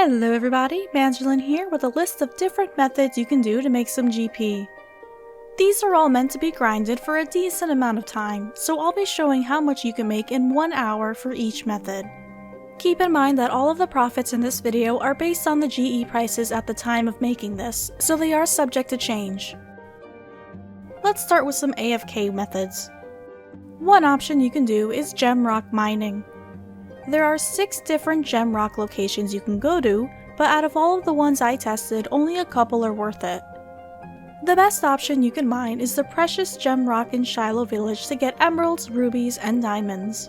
Hello everybody, Bangerlin here with a list of different methods you can do to make some GP. These are all meant to be grinded for a decent amount of time, so I'll be showing how much you can make in 1 hour for each method. Keep in mind that all of the profits in this video are based on the GE prices at the time of making this, so they are subject to change. Let's start with some AFK methods. One option you can do is gem rock mining. There are 6 different gem rock locations you can go to, but out of all of the ones I tested, only a couple are worth it. The best option you can mine is the precious gem rock in Shiloh Village to get emeralds, rubies, and diamonds.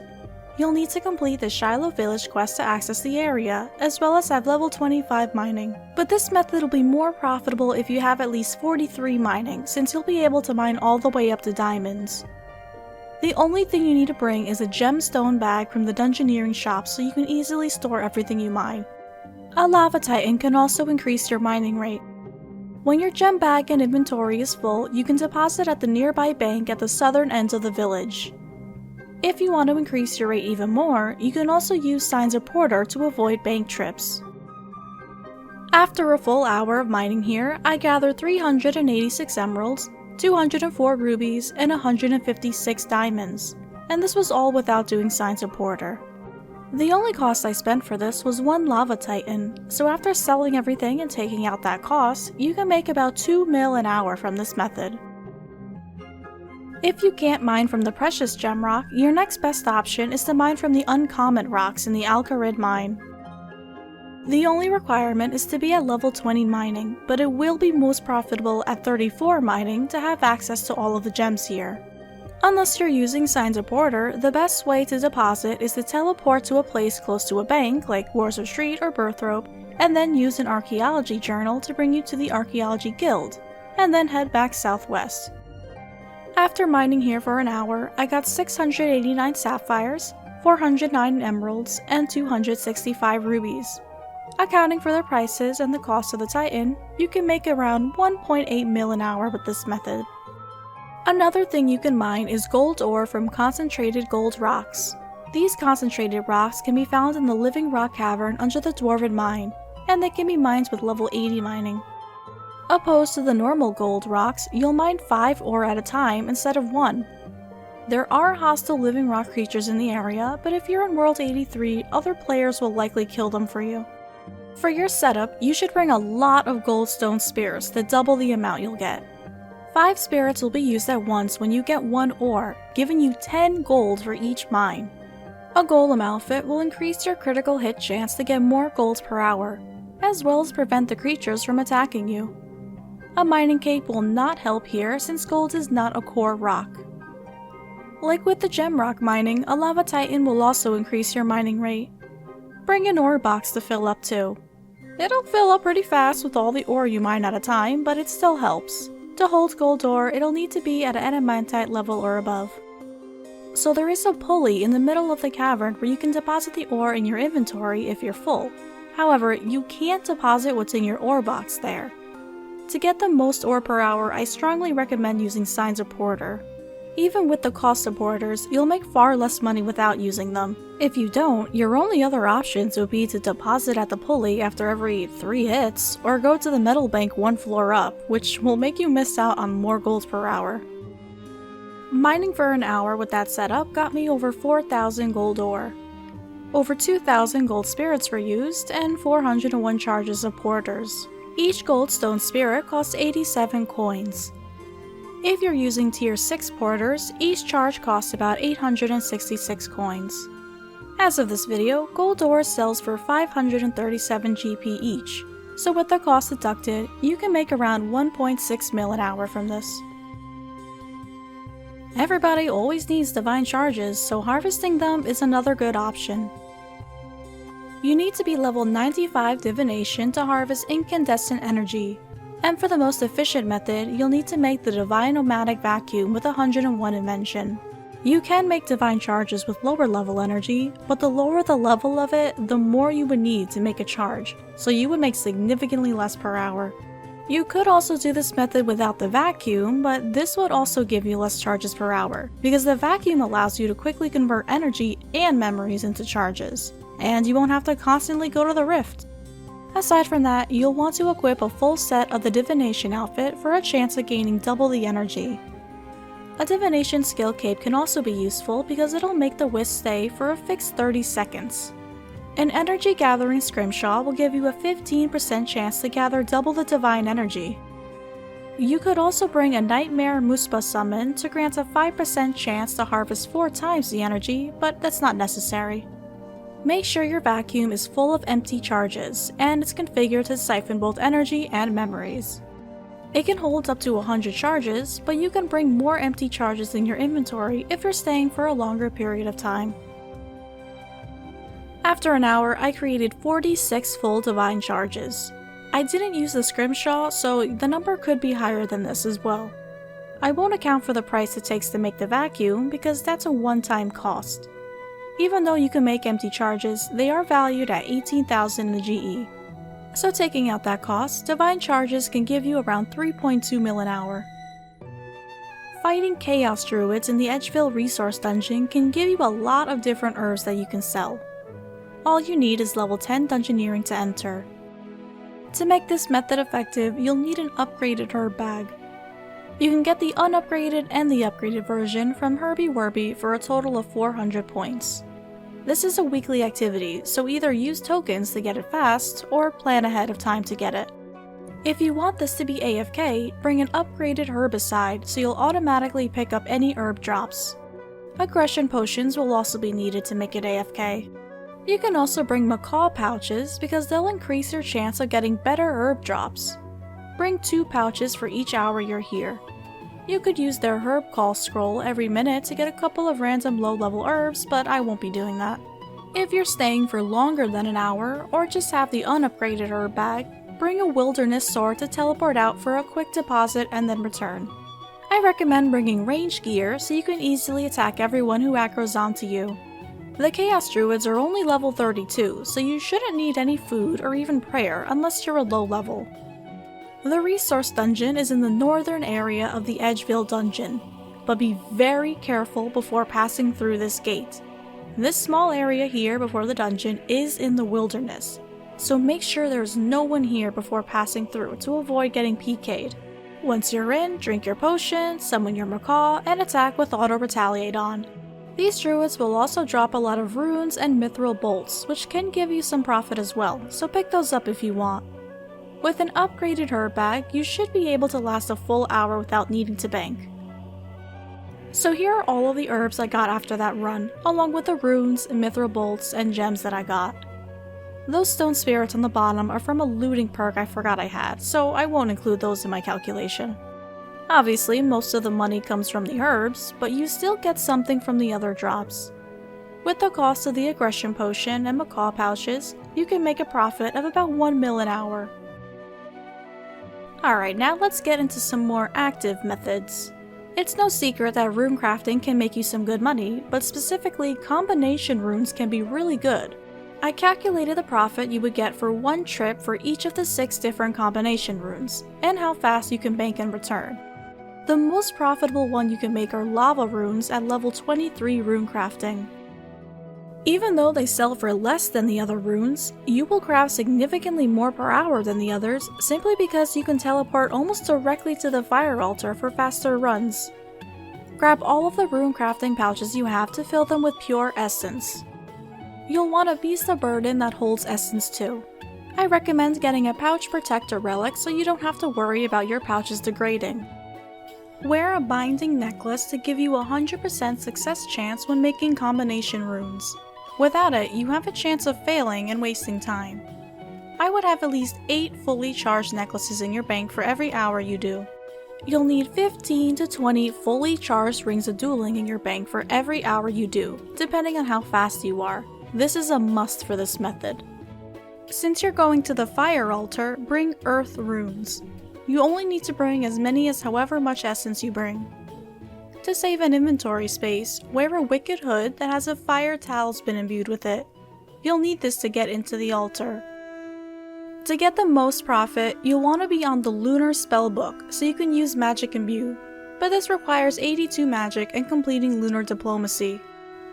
You'll need to complete the Shiloh Village quest to access the area, as well as have level 25 mining. But this method will be more profitable if you have at least 43 mining, since you'll be able to mine all the way up to diamonds. The only thing you need to bring is a gemstone bag from the dungeoneering shop so you can easily store everything you mine. A lava titan can also increase your mining rate. When your gem bag and inventory is full, you can deposit at the nearby bank at the southern end of the village. If you want to increase your rate even more, you can also use Signs of Porter to avoid bank trips. After a full hour of mining here, I gathered 386 emeralds, 204 rubies, and 156 diamonds, and this was all without doing Signs of Porter. The only cost I spent for this was 1 lava titan, so after selling everything and taking out that cost, you can make about 2 mil an hour from this method. If you can't mine from the precious gem rock, your next best option is to mine from the uncommon rocks in the Alcarid mine. The only requirement is to be at level 20 mining, but it will be most profitable at 34 mining to have access to all of the gems here. Unless you're using Signs of Porter, the best way to deposit is to teleport to a place close to a bank like Warsaw Street or Birthrope, and then use an archaeology journal to bring you to the Archaeology Guild, and then head back southwest. After mining here for an hour, I got 689 sapphires, 409 emeralds, and 265 rubies. Accounting for their prices and the cost of the titan, you can make around 1.8 mil an hour with this method. Another thing you can mine is gold ore from concentrated gold rocks. These concentrated rocks can be found in the Living Rock Cavern under the Dwarven Mine, and they can be mined with level 80 mining. Opposed to the normal gold rocks, you'll mine 5 ore at a time instead of 1. There are hostile living rock creatures in the area, but if you're in World 83, other players will likely kill them for you. For your setup, you should bring a lot of goldstone spirits to double the amount you'll get. 5 spirits will be used at once when you get 1 ore, giving you 10 gold for each mine. A golem outfit will increase your critical hit chance to get more gold per hour, as well as prevent the creatures from attacking you. A mining cape will not help here since gold is not a core rock. Like with the gem rock mining, a lava titan will also increase your mining rate. Bring an ore box to fill up too. It'll fill up pretty fast with all the ore you mine at a time, but it still helps. To hold gold ore, it'll need to be at an adamantite level or above. So there is a pulley in the middle of the cavern where you can deposit the ore in your inventory if you're full. However, you can't deposit what's in your ore box there. To get the most ore per hour, I strongly recommend using Signs of Porter. Even with the cost of porters, you'll make far less money without using them. If you don't, your only other options would be to deposit at the pulley after every 3 hits, or go to the metal bank 1 floor up, which will make you miss out on more gold per hour. Mining for an hour with that setup got me over 4,000 gold ore. Over 2,000 gold spirits were used, and 401 charges of porters. Each goldstone spirit costs 87 coins. If you're using tier 6 porters, each charge costs about 866 coins. As of this video, gold ore sells for 537 GP each, so with the cost deducted, you can make around 1.6 mil an hour from this. Everybody always needs divine charges, so harvesting them is another good option. You need to be level 95 divination to harvest incandescent energy. And for the most efficient method, you'll need to make the Divine Nomadic Vacuum with 101 invention. You can make divine charges with lower level energy, but the lower the level of it, the more you would need to make a charge, so you would make significantly less per hour. You could also do this method without the vacuum, but this would also give you less charges per hour, because the vacuum allows you to quickly convert energy and memories into charges, and you won't have to constantly go to the rift. Aside from that, you'll want to equip a full set of the divination outfit for a chance of gaining double the energy. A divination skill cape can also be useful because it'll make the wisp stay for a fixed 30 seconds. An energy gathering scrimshaw will give you a 15% chance to gather double the divine energy. You could also bring a Nightmare Muspa summon to grant a 5% chance to harvest 4 times the energy, but that's not necessary. Make sure your vacuum is full of empty charges, and it's configured to siphon both energy and memories. It can hold up to 100 charges, but you can bring more empty charges in your inventory if you're staying for a longer period of time. After an hour, I created 46 full divine charges. I didn't use the scrimshaw, so the number could be higher than this as well. I won't account for the price it takes to make the vacuum because that's a one-time cost. Even though you can make empty charges, they are valued at 18,000 in the GE. So taking out that cost, divine charges can give you around 3.2 mil an hour. Fighting Chaos Druids in the Edgeville Resource Dungeon can give you a lot of different herbs that you can sell. All you need is level 10 Dungeoneering to enter. To make this method effective, you'll need an upgraded herb bag. You can get the unupgraded and the upgraded version from Herbie Werby for a total of 400 points. This is a weekly activity, so either use tokens to get it fast, or plan ahead of time to get it. If you want this to be AFK, bring an upgraded herbicide so you'll automatically pick up any herb drops. Aggression potions will also be needed to make it AFK. You can also bring macaw pouches because they'll increase your chance of getting better herb drops. Bring 2 pouches for each hour you're here. You could use their herb call scroll every minute to get a couple of random low-level herbs, but I won't be doing that. If you're staying for longer than an hour, or just have the unupgraded herb bag, bring a wilderness sword to teleport out for a quick deposit and then return. I recommend bringing range gear so you can easily attack everyone who aggros onto you. The Chaos Druids are only level 32, so you shouldn't need any food or even prayer unless you're a low level. The Resource Dungeon is in the northern area of the Edgeville Dungeon, but be very careful before passing through this gate. This small area here before the dungeon is in the wilderness, so make sure there's no one here before passing through to avoid getting PK'd. Once you're in, drink your potion, summon your macaw, and attack with Auto Retaliate on. These druids will also drop a lot of runes and mithril bolts, which can give you some profit as well, so pick those up if you want. With an upgraded herb bag, you should be able to last a full hour without needing to bank. So here are all of the herbs I got after that run, along with the runes, mithril bolts, and gems that I got. Those stone spirits on the bottom are from a looting perk I forgot I had, so I won't include those in my calculation. Obviously, most of the money comes from the herbs, but you still get something from the other drops. With the cost of the aggression potion and macaw pouches, you can make a profit of about 1 mil an hour. Alright, now let's get into some more active methods. It's no secret that rune crafting can make you some good money, but specifically combination runes can be really good. I calculated the profit you would get for 1 trip for each of the 6 different combination runes, and how fast you can bank in return. The most profitable one you can make are lava runes at level 23 rune crafting. Even though they sell for less than the other runes, you will craft significantly more per hour than the others simply because you can teleport almost directly to the fire altar for faster runs. Grab all of the rune crafting pouches you have to fill them with pure essence. You'll want a Beast of Burden that holds essence too. I recommend getting a pouch protector relic so you don't have to worry about your pouches degrading. Wear a binding necklace to give you a 100% success chance when making combination runes. Without it, you have a chance of failing and wasting time. I would have at least 8 fully charged necklaces in your bank for every hour you do. You'll need 15 to 20 fully charged rings of dueling in your bank for every hour you do, depending on how fast you are. This is a must for this method. Since you're going to the fire altar, bring earth runes. You only need to bring as many as however much essence you bring. To save an inventory space, wear a wicked hood that has a fire talisman imbued with it. You'll need this to get into the altar. To get the most profit, you'll want to be on the lunar spellbook so you can use magic imbue, but this requires 82 magic and completing lunar diplomacy.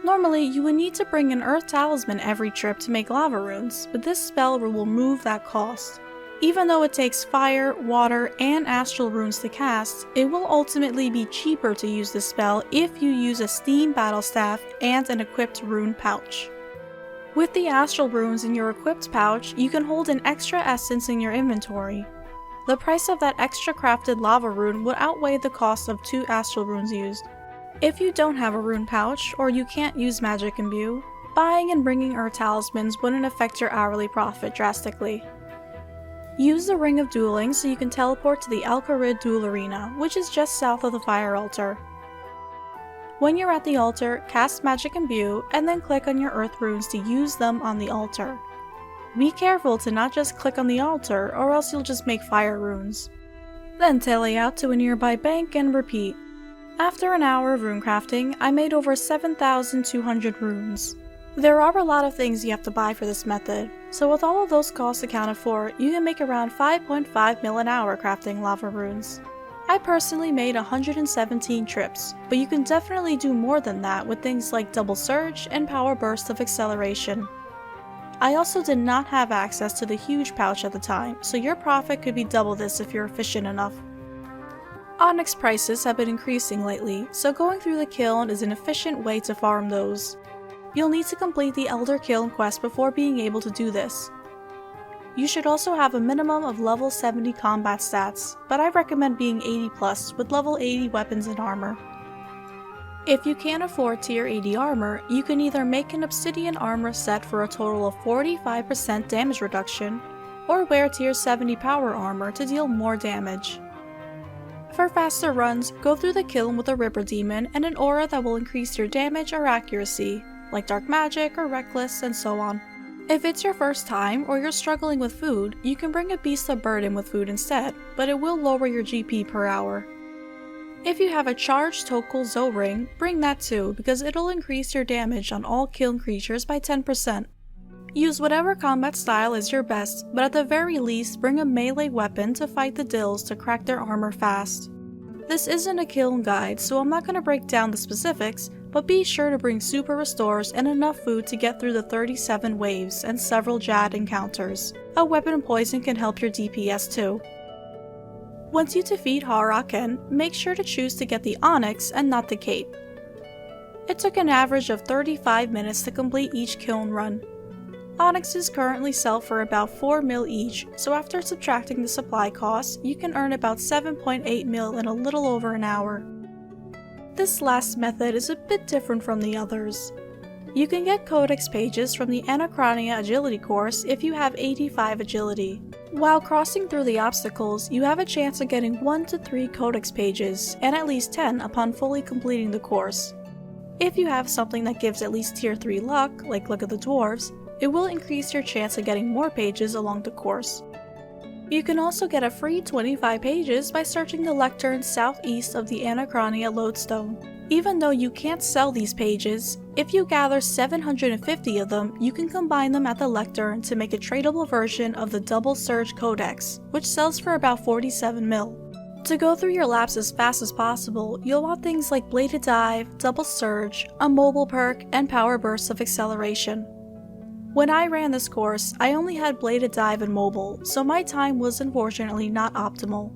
Normally, you would need to bring an Earth Talisman every trip to make lava runes, but this spell will remove that cost. Even though it takes fire, water, and astral runes to cast, it will ultimately be cheaper to use this spell if you use a steam battle staff and an equipped rune pouch. With the astral runes in your equipped pouch, you can hold an extra essence in your inventory. The price of that extra crafted lava rune would outweigh the cost of 2 astral runes used. If you don't have a rune pouch, or you can't use magic imbue, buying and bringing Earth Talismans wouldn't affect your hourly profit drastically. Use the Ring of Dueling so you can teleport to the Alcarid Duel Arena, which is just south of the Fire Altar. When you're at the altar, cast Magic Imbue, and then click on your Earth runes to use them on the altar. Be careful to not just click on the altar, or else you'll just make fire runes. Then tele out to a nearby bank and repeat. After an hour of rune crafting, I made over 7,200 runes. There are a lot of things you have to buy for this method, so with all of those costs accounted for, you can make around 5.5 mil an hour crafting lava runes. I personally made 117 trips, but you can definitely do more than that with things like double surge and power burst of acceleration. I also did not have access to the huge pouch at the time, so your profit could be double this if you're efficient enough. Onyx prices have been increasing lately, so going through the kiln is an efficient way to farm those. You'll need to complete the Elder Kiln quest before being able to do this. You should also have a minimum of level 70 combat stats, but I recommend being 80 plus with level 80 weapons and armor. If you can't afford tier 80 armor, you can either make an obsidian armor set for a total of 45% damage reduction, or wear tier 70 power armor to deal more damage. For faster runs, go through the kiln with a Ripper Demon and an aura that will increase your damage or accuracy, like Dark Magic or Reckless and so on. If it's your first time or you're struggling with food, you can bring a Beast of Burden with food instead, but it will lower your GP per hour. If you have a charged Tokul Zo Ring, bring that too because it'll increase your damage on all kiln creatures by 10%. Use whatever combat style is your best, but at the very least bring a melee weapon to fight the Dills to crack their armor fast. This isn't a kiln guide, so I'm not going to break down the specifics, but be sure to bring super restores and enough food to get through the 37 waves and several Jad encounters. A weapon poison can help your DPS too. Once you defeat Haraken, make sure to choose to get the Onyx and not the Cape. It took an average of 35 minutes to complete each kiln run. Onyxes currently sell for about 4 mil each, so after subtracting the supply costs, you can earn about 7.8 mil in a little over an hour. This last method is a bit different from the others. You can get Codex pages from the Anachronia Agility course if you have 85 agility. While crossing through the obstacles, you have a chance of getting 1 to 3 Codex pages, and at least 10 upon fully completing the course. If you have something that gives at least tier 3 luck, like Luck of the Dwarves, it will increase your chance of getting more pages along the course. You can also get a free 25 pages by searching the lectern southeast of the Anachronia Lodestone. Even though you can't sell these pages, if you gather 750 of them, you can combine them at the lectern to make a tradable version of the Double Surge Codex, which sells for about 47 mil. To go through your laps as fast as possible, you'll want things like Bladed Dive, Double Surge, a mobile perk, and Power Bursts of Acceleration. When I ran this course, I only had Bladed Dive and mobile, so my time was unfortunately not optimal.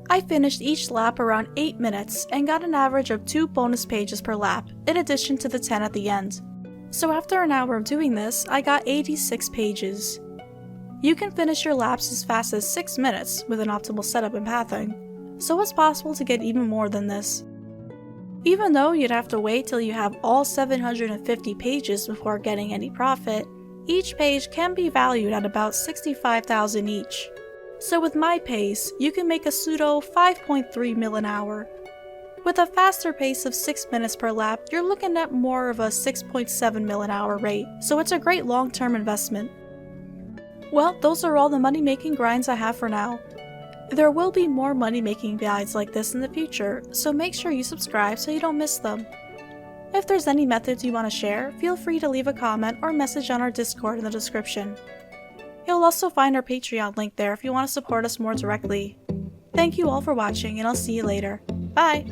I finished each lap around 8 minutes and got an average of 2 bonus pages per lap, in addition to the 10 at the end. So after an hour of doing this, I got 86 pages. You can finish your laps as fast as 6 minutes with an optimal setup and pathing, so it's possible to get even more than this. Even though you'd have to wait till you have all 750 pages before getting any profit, each page can be valued at about 65,000 each. So with my pace, you can make a pseudo 5.3 mil an hour. With a faster pace of 6 minutes per lap, you're looking at more of a 6.7 mil an hour rate, so it's a great long-term investment. Well, those are all the money-making grinds I have for now. There will be more money-making guides like this in the future, so make sure you subscribe so you don't miss them. If there's any methods you want to share, feel free to leave a comment or message on our Discord in the description. You'll also find our Patreon link there if you want to support us more directly. Thank you all for watching, and I'll see you later. Bye!